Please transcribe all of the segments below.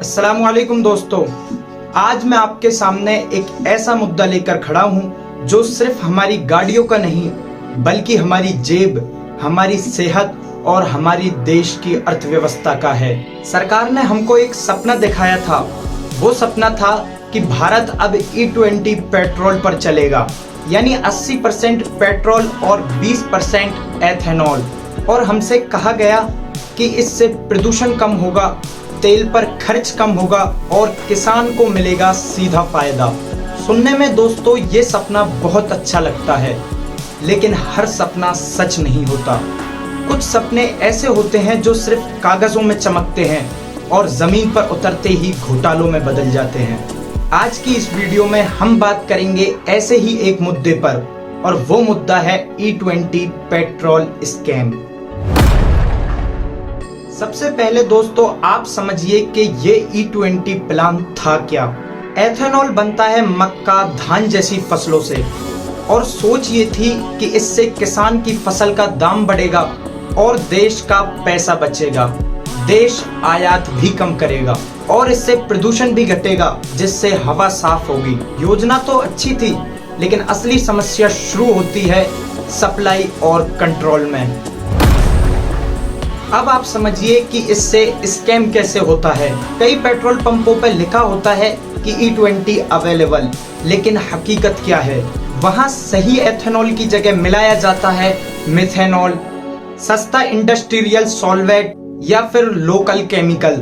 अस्सलामुअलैकुम दोस्तों, आज मैं आपके सामने एक ऐसा मुद्दा लेकर खड़ा हूं जो सिर्फ हमारी गाड़ियों का नहीं बल्कि हमारी जेब, हमारी सेहत और हमारी देश की अर्थव्यवस्था का है। सरकार ने हमको एक सपना दिखाया था। वो सपना था कि भारत अब E20 पेट्रोल पर चलेगा, यानी 80% पेट्रोल और 20% एथेनॉल। और हमसे कहा गया कि इससे प्रदूषण कम होगा, तेल पर खर्च कम होगा और किसान को मिलेगा सीधा फायदा। सुनने में दोस्तों ये सपना बहुत अच्छा लगता है, लेकिन हर सपना सच नहीं होता। कुछ सपने ऐसे होते हैं जो सिर्फ कागजों में चमकते हैं और जमीन पर उतरते ही घोटालों में बदल जाते हैं। आज की इस वीडियो में हम बात करेंगे ऐसे ही एक मुद्दे पर, और वो मुद्दा है E20 पेट्रोल स्कैम। सबसे पहले दोस्तों आप समझिए कि ये E20 प्लान था क्या। एथेनॉल बनता है मक्का, धान जैसी फसलों से, और सोच ये थी कि इससे किसान की फसल का दाम बढ़ेगा और देश का पैसा बचेगा। देश आयात भी कम करेगा और इससे प्रदूषण भी घटेगा, जिससे हवा साफ होगी। योजना तो अच्छी थी, लेकिन असली समस्या शुरू होती है सप्लाई और कंट्रोल में। अब आप समझिए कि इससे स्कैम कैसे होता है। कई पेट्रोल पंपों पर लिखा होता है कि E20 अवेलेबल, लेकिन हकीकत क्या है? वहां सही एथेनॉल की जगह मिलाया जाता है मिथेनॉल, सस्ता इंडस्ट्रियल सॉल्वेंट या फिर लोकल केमिकल,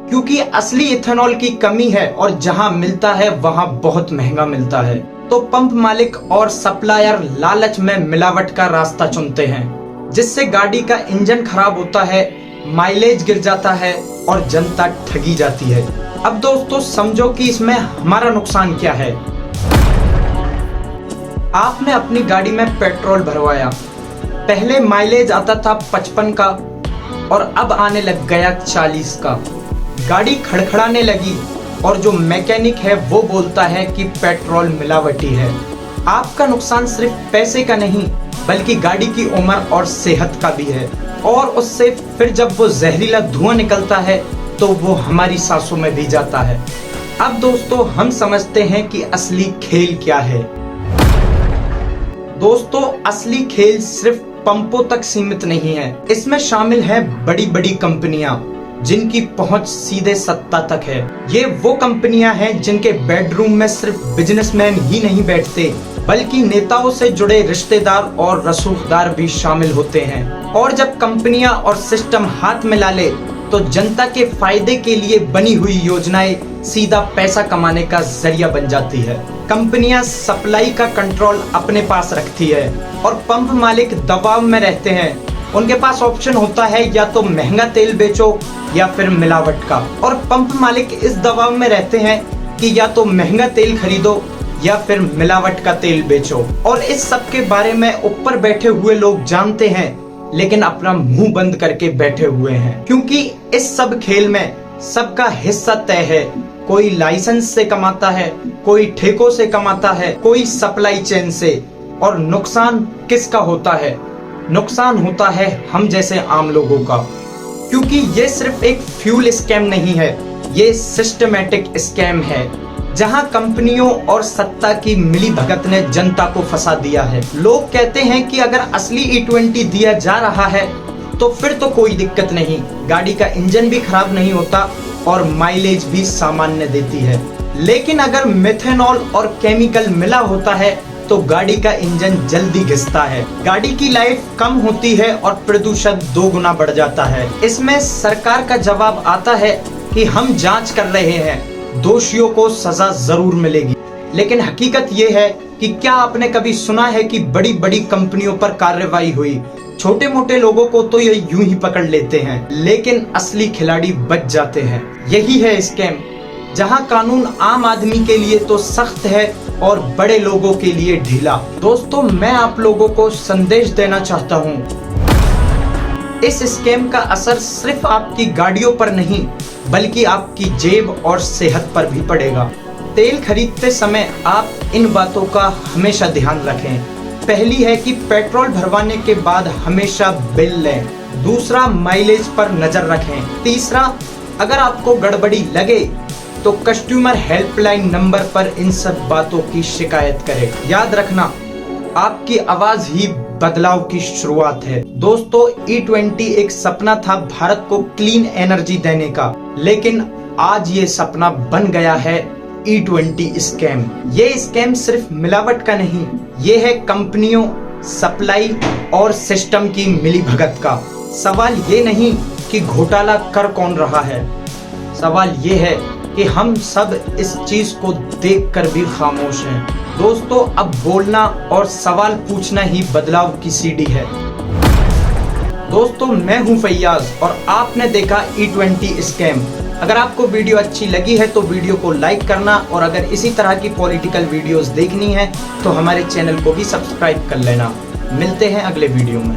क्योंकि असली इथेनॉल की कमी है और जहां मिलता है वहां बहुत महंगा मिलता है। तो पंप मालिक और सप्लायर लालच में मिलावट का रास्ता चुनते हैं, जिससे गाड़ी का इंजन खराब होता है, माइलेज गिर जाता है और जनता ठगी जाती है। अब दोस्तों समझो कि इसमें हमारा नुकसान क्या है। आपने अपनी गाड़ी में पेट्रोल भरवाया, पहले माइलेज आता था 55 का और अब आने लग गया 40 का। गाड़ी खड़खड़ाने लगी और जो मैकेनिक है वो बोलता है कि पेट्रोल मिलावटी है। आपका नुकसान सिर्फ पैसे का नहीं बल्कि गाड़ी की उम्र और सेहत का भी है, और उससे फिर जब वो जहरीला धुआं निकलता है तो वो हमारी सांसों में भी जाता है। अब दोस्तों हम समझते हैं कि असली खेल क्या है। दोस्तों असली खेल सिर्फ पंपों तक सीमित नहीं है। इसमें शामिल है बड़ी बड़ी कंपनियां जिनकी पहुंच सीधे सत्ता तक है। ये वो कंपनियां हैं जिनके बेडरूम में सिर्फ बिजनेसमैन ही नहीं बैठते बल्कि नेताओं से जुड़े रिश्तेदार और रसूखदार भी शामिल होते हैं। और जब कंपनियां और सिस्टम हाथ मिला ले तो जनता के फायदे के लिए बनी हुई योजनाएं सीधा पैसा कमाने का जरिया बन जाती है। कंपनियां सप्लाई का कंट्रोल अपने पास रखती है और पंप मालिक दबाव में रहते हैं। उनके पास ऑप्शन होता है या तो महंगा तेल बेचो या फिर मिलावट का, और पंप मालिक इस दबाव में रहते हैं कि या तो महंगा तेल खरीदो या फिर मिलावट का तेल बेचो। और इस सब के बारे में ऊपर बैठे हुए लोग जानते हैं, लेकिन अपना मुंह बंद करके बैठे हुए हैं, क्योंकि इस सब खेल में सबका हिस्सा तय है। कोई लाइसेंस से कमाता है, कोई ठेकों से कमाता है, कोई सप्लाई चेन से। और नुकसान किसका होता है? नुकसान होता है हम जैसे आम लोगों का, क्योंकि ये सिर्फ एक फ्यूल स्कैम नहीं है, ये सिस्टमैटिक स्कैम है, जहां कंपनियों और सत्ता की मिली भगत ने जनता को फंसा दिया है। लोग कहते हैं कि अगर असली E20 दिया जा रहा है तो फिर तो कोई दिक्कत नहीं, गाड़ी का इंजन भी खराब नहीं होता और माइलेज भी सामान्य देती है। लेकिन अगर मिथेनॉल और केमिकल मिला होता है तो गाड़ी का इंजन जल्दी घिसता है, गाड़ी की लाइफ कम होती है और प्रदूषण 2 गुना बढ़ जाता है। इसमें सरकार का जवाब आता है कि हम जांच कर रहे हैं, दोषियों को सजा जरूर मिलेगी। लेकिन हकीकत ये है कि क्या आपने कभी सुना है कि बड़ी बड़ी कंपनियों पर कार्रवाई हुई? छोटे मोटे लोगों को तो ये यूं ही पकड़ लेते हैं, लेकिन असली खिलाड़ी बच जाते हैं। यही है स्कैम, जहां कानून आम आदमी के लिए तो सख्त है और बड़े लोगों के लिए ढीला। दोस्तों मैं आप लोगों को संदेश देना चाहता हूं, इस स्कैम का असर सिर्फ आपकी गाड़ियों पर नहीं बल्कि आपकी जेब और सेहत पर भी पड़ेगा। तेल खरीदते समय आप इन बातों का हमेशा ध्यान रखें। पहली है कि पेट्रोल भरवाने के बाद हमेशा बिल लें। दूसरा, माइलेज पर नजर रखें। तीसरा, अगर आपको गड़बड़ी लगे तो कस्टमर हेल्पलाइन नंबर पर इन सब बातों की शिकायत करें। याद रखना, आपकी आवाज ही बदलाव की शुरुआत है। दोस्तों, E20 एक सपना था भारत को क्लीन एनर्जी देने का, लेकिन आज ये सपना बन गया है E20 स्कैम। ये स्कैम सिर्फ मिलावट का नहीं, ये है कंपनियों, सप्लाई और सिस्टम की मिलीभगत का। सवाल ये नहीं कि घोटाला कर कौन रहा है, सवाल ये है कि हम सब इस चीज को देखकर भी खामोश हैं। दोस्तों, अब बोलना और सवाल पूछना ही बदलाव की सीढ़ी है। दोस्तों, मैं हूं फैयाज और आपने देखा E20 स्कैम। अगर आपको वीडियो अच्छी लगी है तो वीडियो को लाइक करना, और अगर इसी तरह की पॉलिटिकल वीडियोस देखनी है तो हमारे चैनल को भी सब्सक्राइब कर लेना। मिलते हैं अगले वीडियो में।